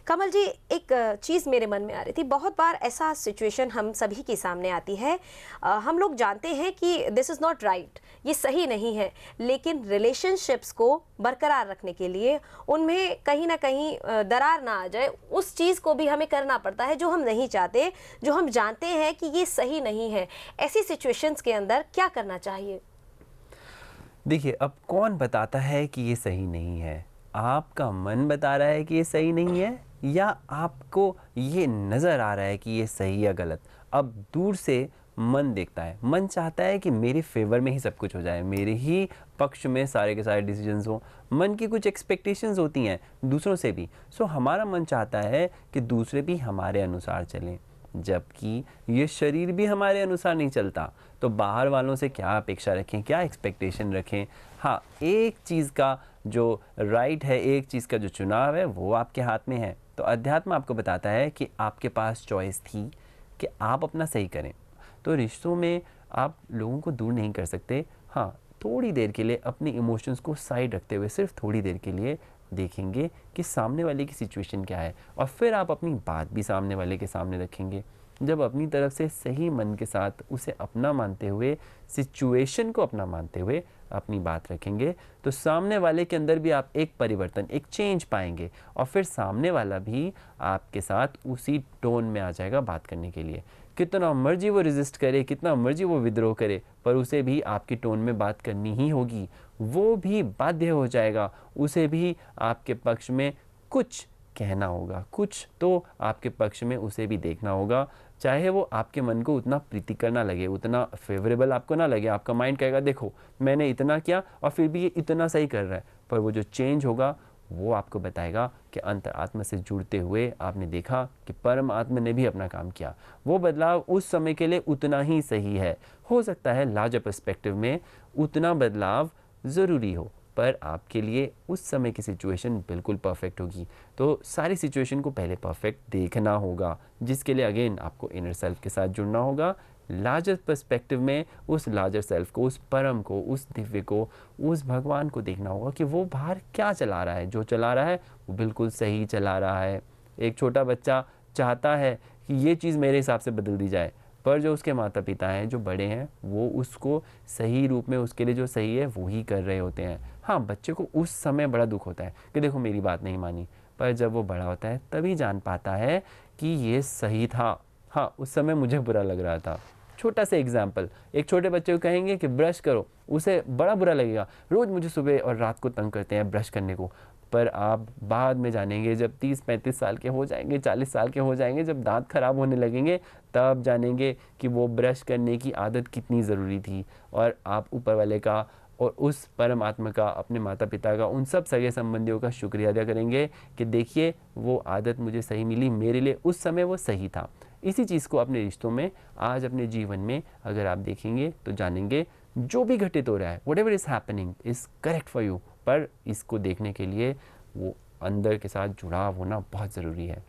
कमल जी, एक चीज़ मेरे मन में आ रही थी। बहुत बार ऐसा सिचुएशन हम सभी के सामने आती है। हम लोग जानते हैं कि दिस इज़ नॉट राइट, ये सही नहीं है, लेकिन रिलेशनशिप्स को बरकरार रखने के लिए उनमें कहीं ना कहीं दरार ना आ जाए, उस चीज़ को भी हमें करना पड़ता है जो हम नहीं चाहते, जो हम जानते हैं कि ये सही नहीं है। ऐसी सिचुएशंस के अंदर क्या करना चाहिए? देखिए, अब कौन बताता है कि ये सही नहीं है? आपका मन बता रहा है कि ये सही नहीं है, या आपको ये नज़र आ रहा है कि ये सही या गलत? अब दूर से मन देखता है, मन चाहता है कि मेरे फ़ेवर में ही सब कुछ हो जाए, मेरे ही पक्ष में सारे के सारे डिसीजंस हों। मन की कुछ एक्सपेक्टेशंस होती हैं दूसरों से भी। सो हमारा मन चाहता है कि दूसरे भी हमारे अनुसार चलें, जबकि ये शरीर भी हमारे अनुसार नहीं चलता। तो बाहर वालों से क्या अपेक्षा रखें, क्या एक्सपेक्टेशन रखें? हाँ, एक चीज़ का जो राइट है, एक चीज़ का जो चुनाव है, वो आपके हाथ में है। तो अध्यात्म आपको बताता है कि आपके पास चॉइस थी कि आप अपना सही करें। तो रिश्तों में आप लोगों को दूर नहीं कर सकते। हाँ, थोड़ी देर के लिए अपने इमोशंस को साइड रखते हुए, सिर्फ थोड़ी देर के लिए देखेंगे कि सामने वाले की सिचुएशन क्या है, और फिर आप अपनी बात भी सामने वाले के सामने रखेंगे। जब अपनी तरफ से सही मन के साथ उसे अपना मानते हुए, सिचुएशन को अपना मानते हुए अपनी बात रखेंगे, तो सामने वाले के अंदर भी आप एक परिवर्तन, एक चेंज पाएंगे, और फिर सामने वाला भी आपके साथ उसी टोन में आ जाएगा बात करने के लिए। कितना मर्जी वो रेजिस्ट करे, कितना मर्जी वो विद्रोह करे, पर उसे भी आपकी टोन में बात करनी ही होगी। वो भी बाध्य हो जाएगा, उसे भी आपके पक्ष में कुछ कहना होगा, कुछ तो आपके पक्ष में उसे भी देखना होगा। चाहे वो आपके मन को उतना प्रीतिकर ना लगे, उतना फेवरेबल आपको ना लगे। आपका माइंड कहेगा देखो मैंने इतना किया और फिर भी ये इतना सही कर रहा है, पर वो जो चेंज होगा वो आपको बताएगा कि अंतरात्मा से जुड़ते हुए आपने देखा कि परम आत्मा ने भी अपना काम किया। वो बदलाव उस समय के लिए उतना ही सही है। हो सकता है लार्जर पर्सपेक्टिव में उतना बदलाव ज़रूरी हो, पर आपके लिए उस समय की सिचुएशन बिल्कुल परफेक्ट होगी। तो सारी सिचुएशन को पहले परफेक्ट देखना होगा, जिसके लिए अगेन आपको इनर सेल्फ के साथ जुड़ना होगा। लार्जर पर्सपेक्टिव में उस लार्जर सेल्फ को, उस परम को, उस दिव्य को, उस भगवान को देखना होगा कि वो बाहर क्या चला रहा है। जो चला रहा है वो बिल्कुल सही चला रहा है। एक छोटा बच्चा चाहता है कि ये चीज़ मेरे हिसाब से बदल दी जाए, पर जो उसके माता पिता हैं, जो बड़े हैं, वो उसको सही रूप में, उसके लिए जो सही है वो ही कर रहे होते हैं। हाँ, बच्चे को उस समय बड़ा दुख होता है कि देखो मेरी बात नहीं मानी, पर जब वो बड़ा होता है तभी जान पाता है कि ये सही था। हाँ, उस समय मुझे बुरा लग रहा था। छोटा सा एग्जाम्पल, एक छोटे बच्चे को कहेंगे कि ब्रश करो, उसे बड़ा बुरा लगेगा। रोज़ मुझे सुबह और रात को तंग करते हैं ब्रश करने को। पर आप बाद में जानेंगे, जब 30-35 साल के हो जाएंगे, 40 साल के हो जाएंगे, जब दांत खराब होने लगेंगे, तब जानेंगे कि वो ब्रश करने की आदत कितनी ज़रूरी थी। और आप ऊपर वाले का और उस परमात्मा का, अपने माता पिता का, उन सब सगे संबंधियों का शुक्रिया अदा करेंगे कि देखिए वो आदत मुझे सही मिली, मेरे लिए उस समय वो सही था। इसी चीज़ को अपने रिश्तों में, आज अपने जीवन में अगर आप देखेंगे तो जानेंगे जो भी घटित हो रहा है, whatever is happening is correct for you. पर इसको देखने के लिए वो अंदर के साथ जुड़ाव होना बहुत ज़रूरी है।